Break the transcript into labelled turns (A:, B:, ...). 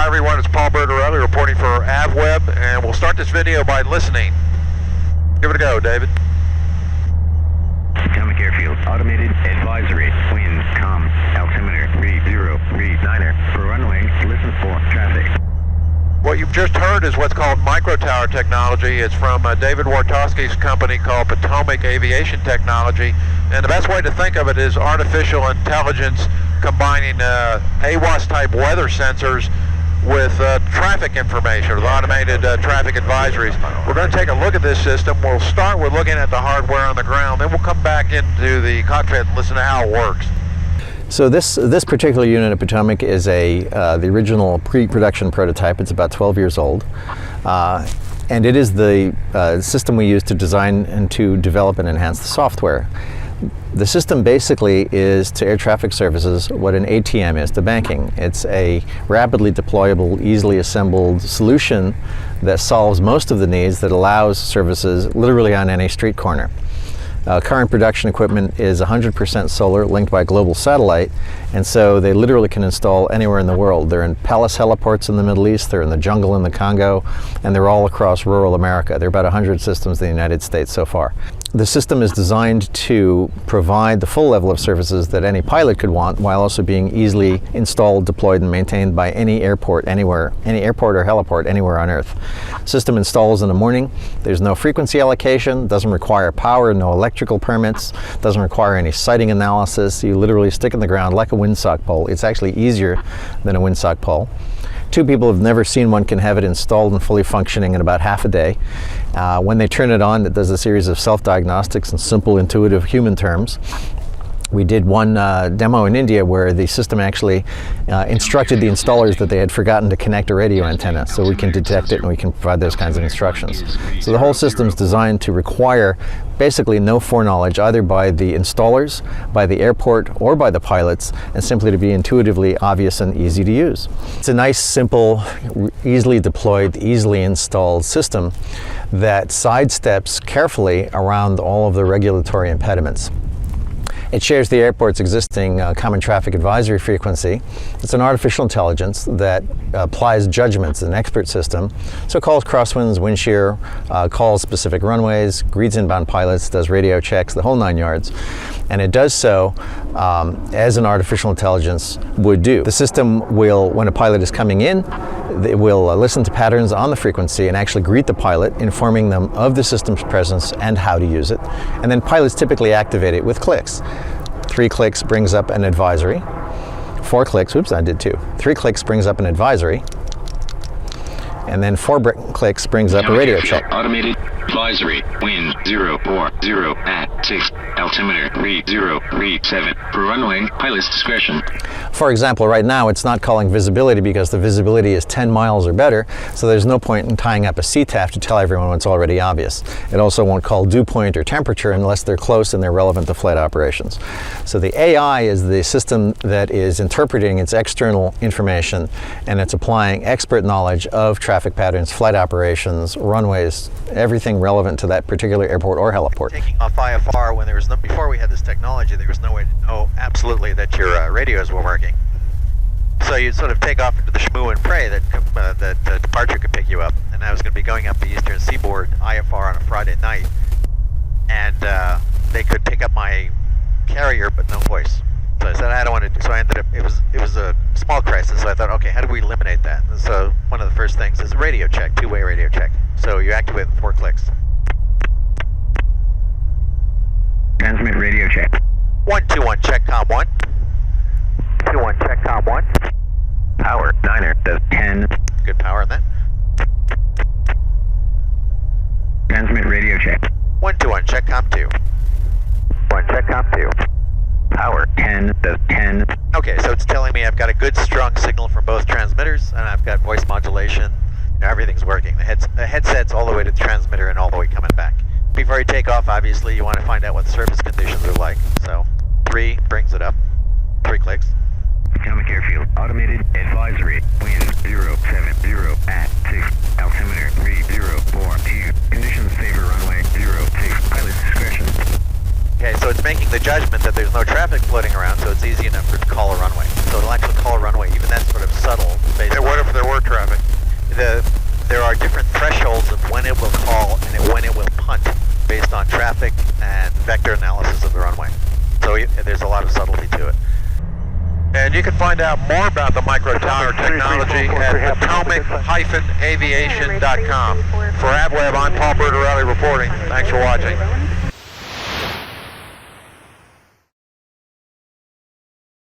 A: Hi everyone, it's Paul Bertorelli reporting for AVWEB, and we'll start this video by listening. Give it a go, David.
B: Potomac Airfield, automated advisory, wind, calm, altimeter 3039er, for runway, listen for traffic.
A: What you've just heard is what's called MicroTower technology. It's from David Wartowski's company called Potomac Aviation Technology, and the best way to think of it is artificial intelligence combining AWOS type weather sensors with traffic information, with automated traffic advisories. We're going to take a look at this system. We'll start with looking at the hardware on the ground, then we'll come back into the cockpit and listen to how it works.
C: So this particular unit at Potomac is the original pre-production prototype. It's about 12 years old. And it is the system we use to design and to develop and enhance the software. The system basically is to air traffic services what an ATM is to banking. It's a rapidly deployable, easily assembled solution that solves most of the needs, that allows services literally on any street corner. Current production equipment is 100% solar, linked by global satellite, and so they literally can install anywhere in the world. They're in palace heliports in the Middle East, they're in the jungle in the Congo, and they're all across rural America. There are about 100 systems in the United States so far. The system is designed to provide the full level of services that any pilot could want, while also being easily installed, deployed, and maintained by any airport anywhere, any airport or heliport anywhere on Earth. System installs in the morning. There's no frequency allocation, doesn't require power, no electrical permits, doesn't require any sighting analysis. You literally stick in the ground like a windsock pole. It's actually easier than a windsock pole. Two people who've never seen one can have it installed and fully functioning in about half a day. When they turn it on, it does a series of self-diagnostics in simple, intuitive human terms. We did one demo in India where the system actually instructed the installers that they had forgotten to connect a radio antenna, so we can detect it and we can provide those kinds of instructions. So the whole system is designed to require basically no foreknowledge either by the installers, by the airport, or by the pilots, and simply to be intuitively obvious and easy to use. It's a nice, simple, easily deployed, easily installed system that sidesteps carefully around all of the regulatory impediments. It shares the airport's existing common traffic advisory frequency. It's an artificial intelligence that applies judgments, an expert system. So it calls crosswinds, wind shear, calls specific runways, greets inbound pilots, does radio checks, the whole 9 yards. And it does so as an artificial intelligence would do. The system will, when a pilot is coming in, it will listen to patterns on the frequency and actually greet the pilot, informing them of the system's presence and how to use it. And then pilots typically activate it with clicks. 3 clicks brings up an advisory. 4 clicks, oops, I did 2. 3 clicks brings up an advisory. And then 4 clicks brings up a radio check.
B: Automated advisory, wind 040 at 6, altimeter 3037, for runway, pilot's discretion.
C: For example, right now it's not calling visibility because the visibility is 10 miles or better, so there's no point in tying up a CTAF to tell everyone what's already obvious. It also won't call dew point or temperature unless they're close and they're relevant to flight operations. So the AI is the system that is interpreting its external information, and it's applying expert knowledge of traffic patterns, flight operations, runways, everything relevant to that particular airport or heliport.
A: Taking off IFR when there was no, before we had this technology, there was no way to know absolutely that your radios were working. So you'd sort of take off into the shmoo and pray that that departure could pick you up. And I was going to be going up the eastern seaboard IFR on a Friday night, and they could pick up my carrier but no voice. So I said I don't want to do. So I ended up. It was a small crisis. So I thought, okay, how do we eliminate that? And so one of the first things is a radio check, 2-way radio check. So you activate with 4 clicks.
B: Transmit radio check.
A: 121, check comm 1. 21, check comm 1.
B: Power 9er does 10.
A: Good power on that.
B: Transmit radio check.
A: 121, check comm 2. 1, check comm 2.
B: Power 10 does 10.
A: Okay, so it's telling me I've got a good strong signal from both transmitters, and I've got voice modulation. You know, everything's working. The headset's all the way to the transmitter and all the way coming back. Before you take off, obviously, you want to find out what the surface conditions are like. So 3 brings it up. 3 clicks.
B: Potomac Airfield, automated advisory, wind 070 at 6, altimeter 3042. Conditions favor runway 02, pilot's discretion.
A: Okay, so it's making the judgment that there's no traffic floating around, so it's easy enough for it to call a runway. So it'll actually call a runway, even that's sort of subtle.
D: And what if there were traffic?
A: There are different thresholds of when it will call and when it will punt based on traffic and vector analysis of the runway. So there's a lot of subtlety to it.
D: And you can find out more about the MicroTower technology at Potomac-Aviation.com. For AVWEB, I'm Paul Bertorelli reporting. Thanks for watching.